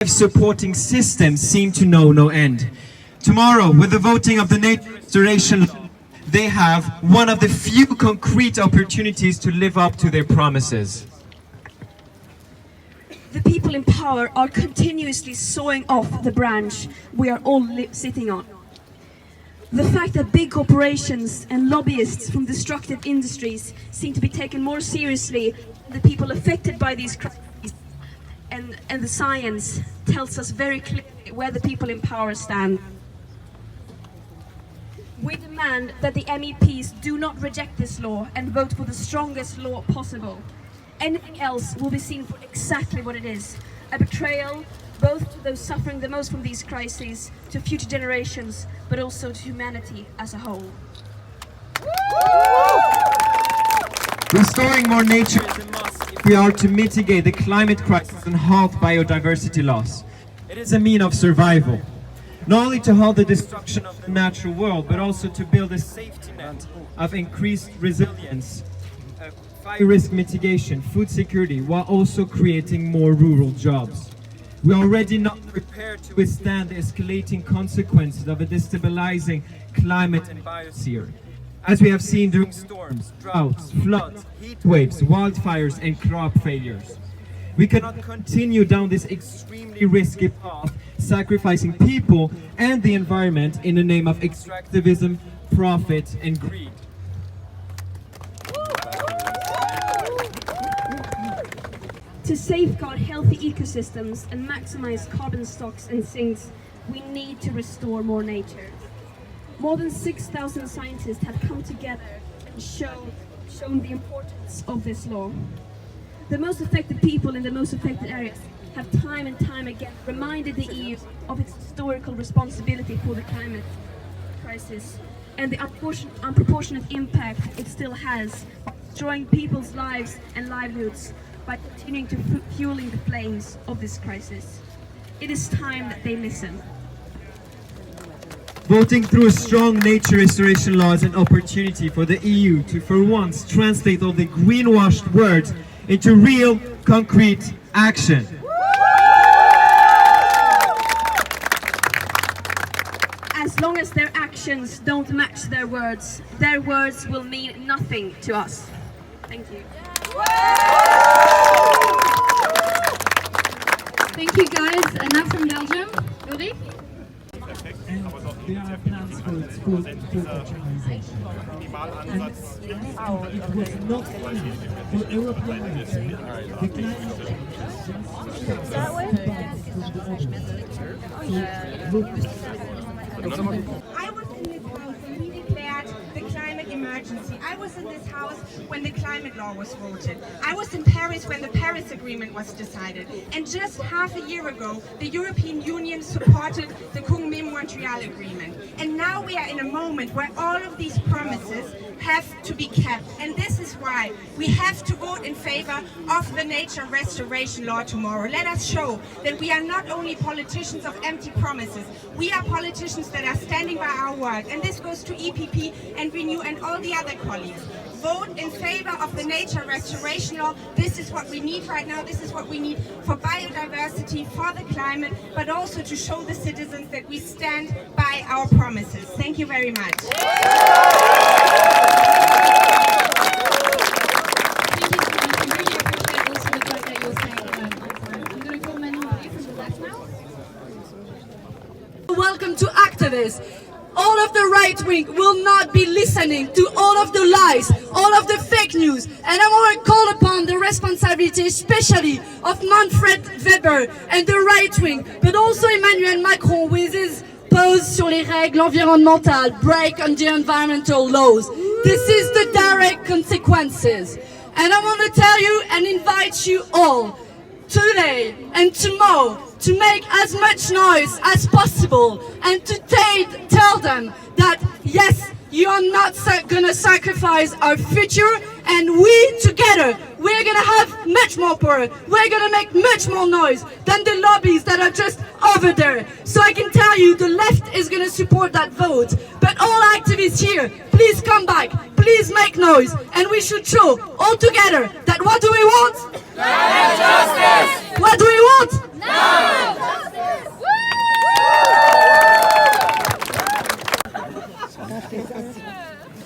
supporting systems seem to know no end. Tomorrow, with the voting of the nature restoration law, they have one of the few concrete opportunities to live up to their promises. The people in power are continuously sawing off the branch we are all sitting on. The fact that big corporations and lobbyists from destructive industries seem to be taken more seriously than the people affected by these crises and the science tells us very clearly where the people in power stand. We demand that the MEPs do not reject this law and vote for the strongest law possible. Anything else will be seen for exactly what it is, a betrayal both to those suffering the most from these crises, to future generations, but also to humanity as a whole. Restoring more nature is a must if we are to mitigate the climate crisis and halt biodiversity loss. It is a means of survival. Not only to halt the destruction of the natural world, but also to build a safety net of increased resilience, fire risk mitigation, food security, while also creating more rural jobs. We are already not prepared to withstand the escalating consequences of a destabilizing climate and biosphere, as we have seen during storms, droughts, floods, heat waves, wildfires, and crop failures. We cannot continue down this extremely risky path, sacrificing people and the environment in the name of extractivism, profit, and greed. To safeguard healthy ecosystems and maximize carbon stocks and sinks, we need to restore more nature. More than 6,000 scientists have come together and shown the importance of this law. The most affected people in the most affected areas have time and time again reminded the EU of its historical responsibility for the climate crisis and the unproportionate impact it still has on destroying people's lives and livelihoods by continuing to fueling the flames of this crisis. It is time that they listen. Voting through a strong nature restoration law is an opportunity for the EU to, for once, translate all the greenwashed words into real, concrete action. As long as their actions don't match their words will mean nothing to us. Thank you. Thank you guys. And now from Belgium, Ulrich. There are plans for its full digitalization. And it was not for Europeans. The climate I was in this house when we declared the climate emergency. I was in this house when the climate law was voted. I was in Paris when the Paris Agreement was decided. And just half a year ago, the European Union supported the Montreal Agreement. And now we are in a moment where all of these promises have to be kept. And this is why we have to vote in favor of the nature restoration law tomorrow. Let us show that we are not only politicians of empty promises, we are politicians that are standing by our word. And this goes to EPP and Renew and all the other colleagues. Vote in favor of the nature restoration law. This is what we need right now. This is what we need for biodiversity, for the climate, but also to show the citizens that we stand by our promises. Thank you very much. Welcome to Activists. All of the right wing will not be listening to all of the lies, all of the fake news. And I want to call upon the responsibility especially of Manfred Weber and the right wing, but also Emmanuel Macron with his pause sur les règles environnementales, break on the environmental laws. This is the direct consequences. And I want to tell you and invite you all today and tomorrow to make as much noise as possible and to tell them that yes, you are not gonna sacrifice our future, and we together, we're gonna have much more power, we're gonna make much more noise than the lobbies that are just over there. So I can tell you the left is gonna support that vote, but all activists here, please come back, please make noise, and we should show all together that what do we want? Climate justice! What do we want?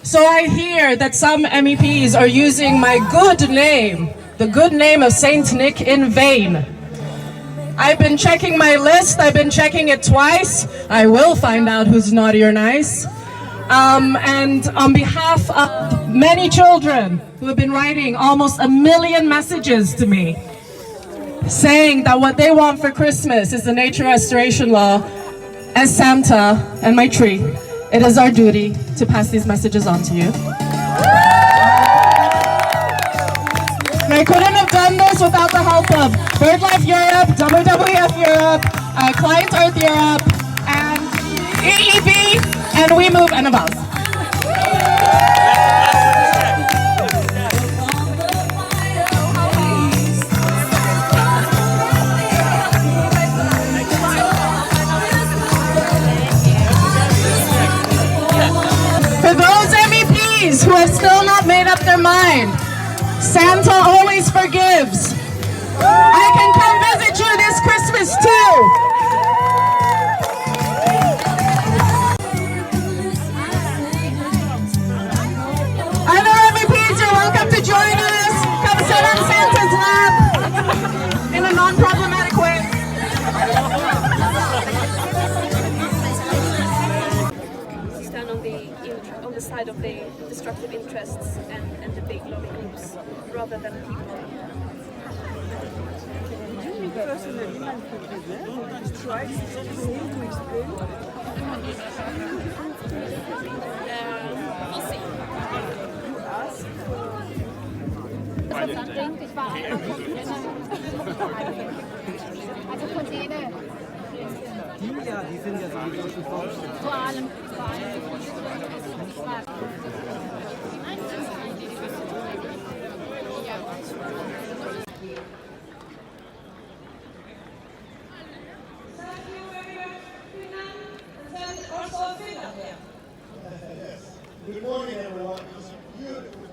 So I hear that some MEPs are using my good name, the good name of Saint Nick, in vain. I've been checking my list, I've been checking it twice. I will find out who's naughty or nice. And on behalf of many children who have been writing almost 1 million messages to me, saying that what they want for Christmas is the nature restoration law, as Santa and my tree, it is our duty to pass these messages on to you. And I couldn't have done this without the help of BirdLife Europe, WWF Europe, Client Earth Europe, and EEB, and We Move and Above. For those MEPs who have still not made up their mind, Santa always forgives. I can come visit you this Christmas too. Other MEPs, you're welcome to join us. Come sit on Santa's lap in a non-problematic way. Stand on the side of the destructive interests and the big lobby groups rather than people. Ich war also von denen. Die sind ja sowieso schon vorgestellt. Vor allem. Good morning, everyone. It's beautiful.